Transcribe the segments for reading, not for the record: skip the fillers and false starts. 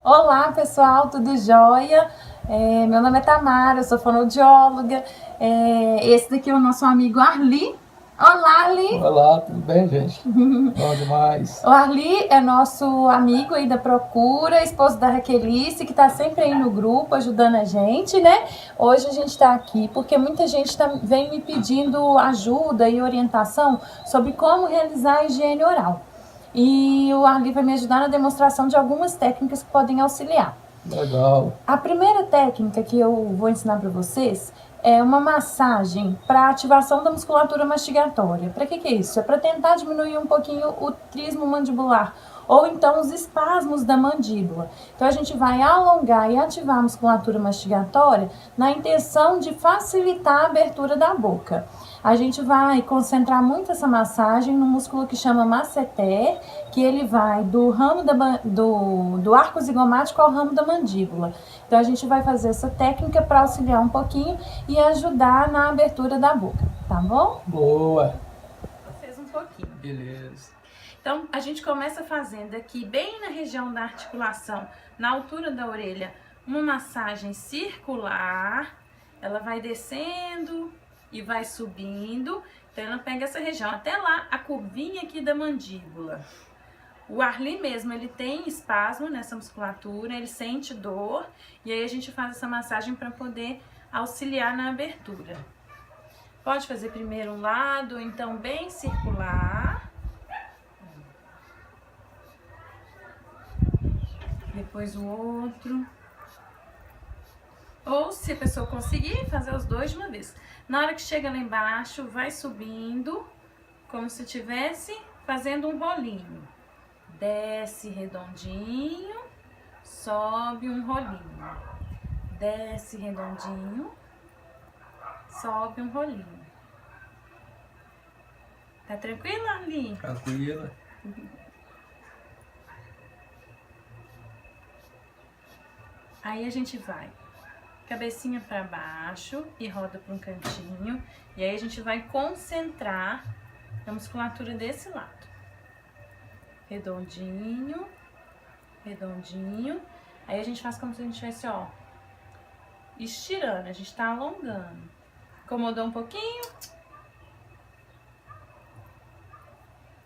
Olá pessoal, tudo jóia? Meu nome é Tamara, eu sou fonoaudióloga. Esse daqui é o nosso amigo Arli. Olá, Arli! Olá, tudo bem, gente? Bom demais. O Arli é nosso amigo aí da Procura, esposo da Raquelice, que está sempre aí no grupo ajudando a gente, né? Hoje a gente está aqui porque muita gente vem me pedindo ajuda e orientação sobre como realizar a higiene oral. E o Arli vai me ajudar na demonstração de algumas técnicas que podem auxiliar. Legal. A primeira técnica que eu vou ensinar para vocês é uma massagem para ativação da musculatura mastigatória. Para que é isso? É para tentar diminuir um pouquinho o trismo mandibular ou então os espasmos da mandíbula. Então a gente vai alongar e ativar a musculatura mastigatória na intenção de facilitar a abertura da boca. A gente vai concentrar muito essa massagem no músculo que chama masseter, que ele vai do ramo do arco zigomático ao ramo da mandíbula. Então a gente vai fazer essa técnica para auxiliar um pouquinho e ajudar na abertura da boca, tá bom? Boa. Fez um pouquinho. Beleza. Então a gente começa fazendo aqui bem na região da articulação, na altura da orelha, uma massagem circular. Ela vai descendo e vai subindo, então ela pega essa região até lá, a curvinha aqui da mandíbula. O Arli mesmo, ele tem espasmo nessa musculatura, ele sente dor, e aí a gente faz essa massagem para poder auxiliar na abertura. Pode fazer primeiro um lado, então bem circular. Depois o outro. Ou, se a pessoa conseguir, fazer os dois de uma vez. Na hora que chega lá embaixo, vai subindo, como se estivesse fazendo um rolinho. Desce redondinho, sobe um rolinho. Desce redondinho, sobe um rolinho. Tá tranquila, Arli? Tranquila. Aí a gente vai cabecinha para baixo e roda para um cantinho. E aí a gente vai concentrar a musculatura desse lado. Redondinho, redondinho. Aí a gente faz como se a gente estivesse, ó, estirando. A gente tá alongando. Incomodou um pouquinho?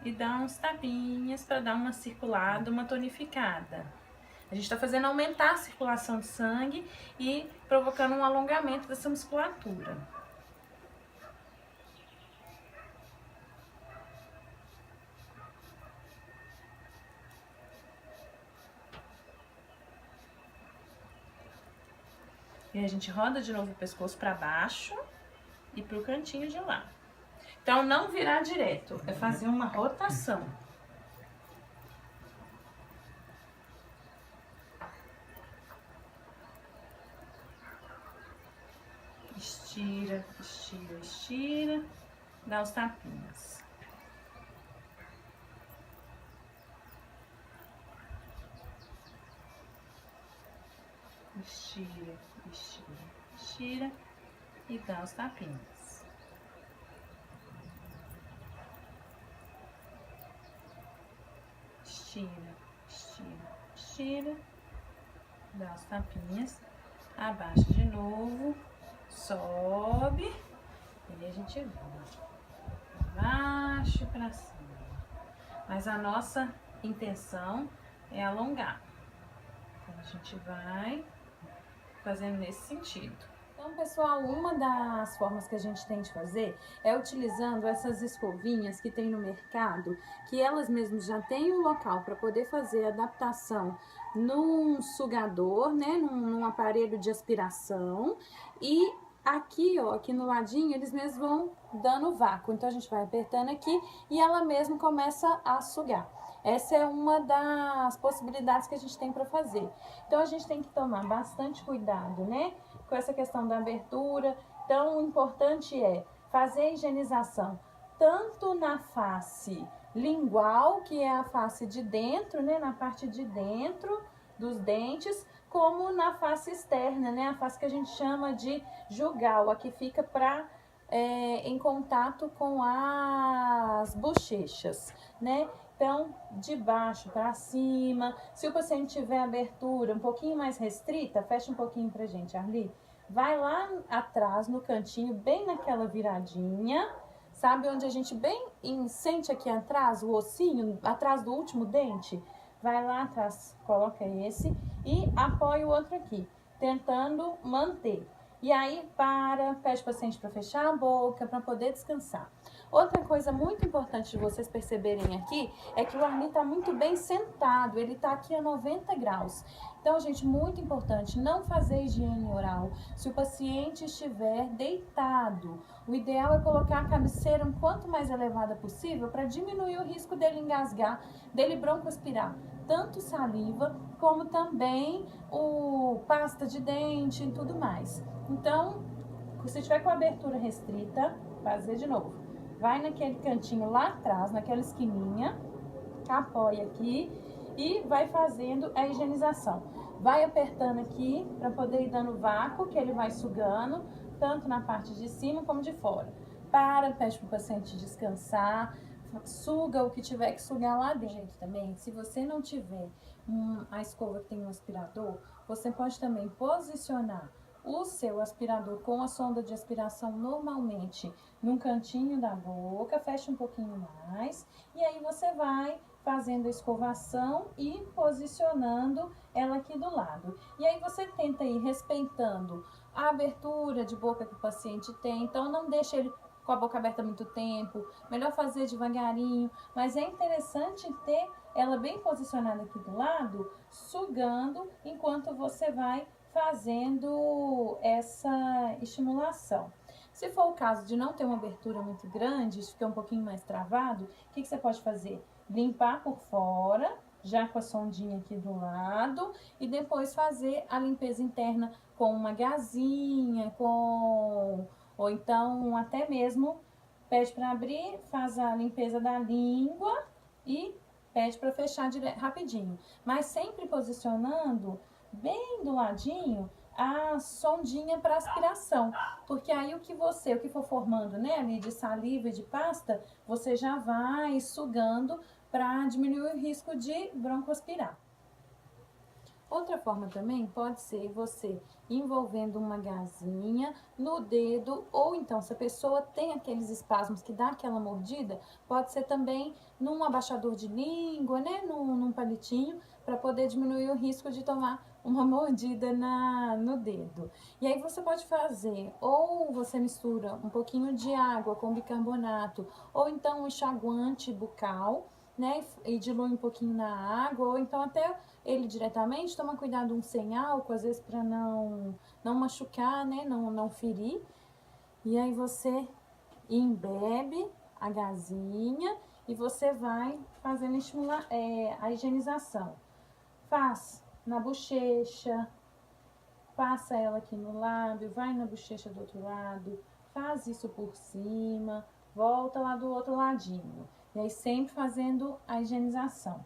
E dá uns tapinhas para dar uma circulada, uma tonificada. A gente está fazendo aumentar a circulação de sangue e provocando um alongamento dessa musculatura. E a gente roda de novo o pescoço para baixo e para o cantinho de lá. Então, não virar direto, é fazer uma rotação. Estira, estira, estira. Dá os tapinhas. Estira, estira, estira. E dá os tapinhas. Estira, estira, estira. Dá os tapinhas. Abaixa de novo. Sobe. E aí a gente volta. Baixo para cima. Mas a nossa intenção é alongar. Então a gente vai fazendo nesse sentido. Então, pessoal, uma das formas que a gente tem de fazer é utilizando essas escovinhas que tem no mercado, que elas mesmas já têm um local para poder fazer adaptação num sugador, né, num aparelho de aspiração, e aqui, ó, aqui no ladinho, eles mesmos vão dando vácuo. Então a gente vai apertando aqui e ela mesma começa a sugar. Essa é uma das possibilidades que a gente tem para fazer. Então a gente tem que tomar bastante cuidado, né, com essa questão da abertura. Então o importante é fazer a higienização tanto na face lingual, que é a face de dentro, né, na parte de dentro dos dentes, como na face externa, né, a face que a gente chama de jugal, a que fica em contato com as bochechas, né? Então, de baixo para cima. Se o paciente tiver abertura um pouquinho mais restrita, fecha um pouquinho pra gente, Arli. Vai lá atrás, no cantinho, bem naquela viradinha. Sabe onde a gente bem sente aqui atrás, o ossinho, atrás do último dente? Vai lá atrás, coloca esse e apoia o outro aqui, tentando manter. E aí pede o paciente para fechar a boca, para poder descansar. Outra coisa muito importante de vocês perceberem aqui é que o Arli está muito bem sentado, ele está aqui a 90 graus. Então, gente, muito importante, não fazer higiene oral se o paciente estiver deitado. O ideal é colocar a cabeceira um quanto mais elevada possível para diminuir o risco dele engasgar, dele broncoaspirar tanto saliva como também o pasta de dente e tudo mais. Então, se tiver com a abertura restrita, fazer de novo. Vai naquele cantinho lá atrás, naquela esquininha, apoia aqui e vai fazendo a higienização. Vai apertando aqui para poder ir dando vácuo, que ele vai sugando, tanto na parte de cima como de fora. Pede para o paciente descansar, suga o que tiver que sugar lá dentro. Gente, também, se você não tiver a escova que tem um aspirador, você pode também posicionar o seu aspirador com a sonda de aspiração normalmente num cantinho da boca, fecha um pouquinho mais, e aí você vai fazendo a escovação e posicionando ela aqui do lado. E aí você tenta ir respeitando a abertura de boca que o paciente tem, então não deixa ele com a boca aberta muito tempo, melhor fazer devagarinho, mas é interessante ter ela bem posicionada aqui do lado, sugando enquanto você vai fazendo essa estimulação. Se for o caso de não ter uma abertura muito grande, de ficar um pouquinho mais travado, o que você pode fazer? Limpar por fora, já com a sondinha aqui do lado, e depois fazer a limpeza interna com uma gazinha, ou então até mesmo pede para abrir, faz a limpeza da língua e pede para fechar rapidinho. Mas sempre posicionando bem do ladinho a sondinha para aspiração, porque aí o que for formando, né, ali de saliva e de pasta, você já vai sugando para diminuir o risco de broncoaspirar. Outra forma também pode ser você envolvendo uma gazinha no dedo, ou então se a pessoa tem aqueles espasmos que dá aquela mordida, pode ser também num abaixador de língua, né, num palitinho, para poder diminuir o risco de tomar uma mordida no dedo. E aí você pode fazer, ou você mistura um pouquinho de água com bicarbonato, ou então um enxaguante bucal, né, e dilui um pouquinho na água, ou então até ele diretamente, toma cuidado sem álcool, às vezes para não machucar, né, não ferir. E aí você embebe a gazinha e você vai fazendo a higienização. Faz na bochecha, passa ela aqui no lábio, vai na bochecha do outro lado, faz isso por cima, volta lá do outro ladinho. E aí sempre fazendo a higienização.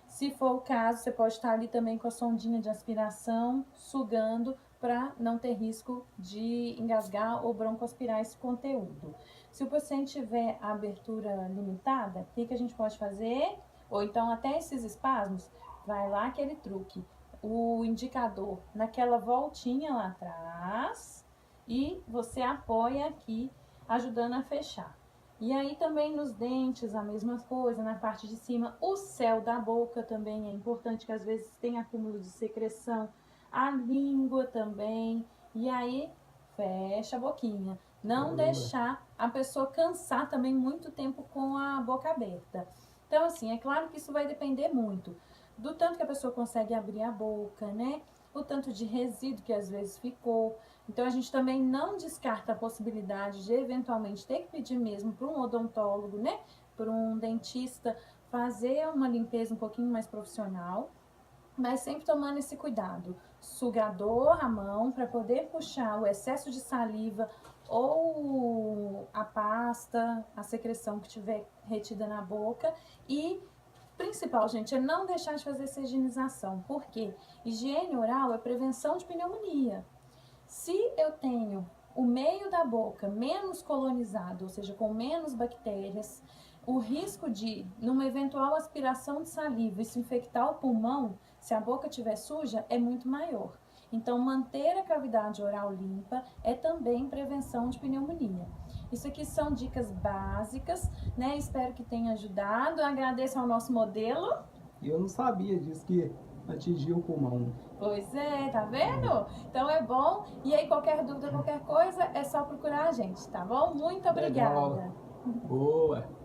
Se for o caso, você pode estar ali também com a sondinha de aspiração, sugando para não ter risco de engasgar ou broncoaspirar esse conteúdo. Se o paciente tiver a abertura limitada, o que a gente pode fazer? Ou então até esses espasmos, vai lá aquele truque, o indicador naquela voltinha lá atrás e você apoia aqui, ajudando a fechar. E aí também nos dentes a mesma coisa, na parte de cima, o céu da boca também é importante, que às vezes tem acúmulo de secreção, a língua também, e aí fecha a boquinha. Não deixar a pessoa cansar também muito tempo com a boca aberta. Então assim, é claro que isso vai depender muito do tanto que a pessoa consegue abrir a boca, né? O tanto de resíduo que às vezes ficou. Então, a gente também não descarta a possibilidade de eventualmente ter que pedir mesmo para um odontólogo, né? Para um dentista fazer uma limpeza um pouquinho mais profissional, mas sempre tomando esse cuidado. Sugador à mão para poder puxar o excesso de saliva ou a pasta, a secreção que tiver retida na boca e principal, gente, é não deixar de fazer essa higienização, porque higiene oral é prevenção de pneumonia. Se eu tenho o meio da boca menos colonizado, ou seja, com menos bactérias, o risco de, numa eventual aspiração de saliva, isso infectar o pulmão, se a boca estiver suja, é muito maior. Então, manter a cavidade oral limpa é também prevenção de pneumonia. Isso aqui são dicas básicas, né? Espero que tenha ajudado. Agradeço ao nosso modelo. E eu não sabia disso, que atingiu o pulmão. Pois é, tá vendo? Então é bom. E aí, qualquer dúvida, qualquer coisa, é só procurar a gente, tá bom? Muito obrigada. Legal. Boa!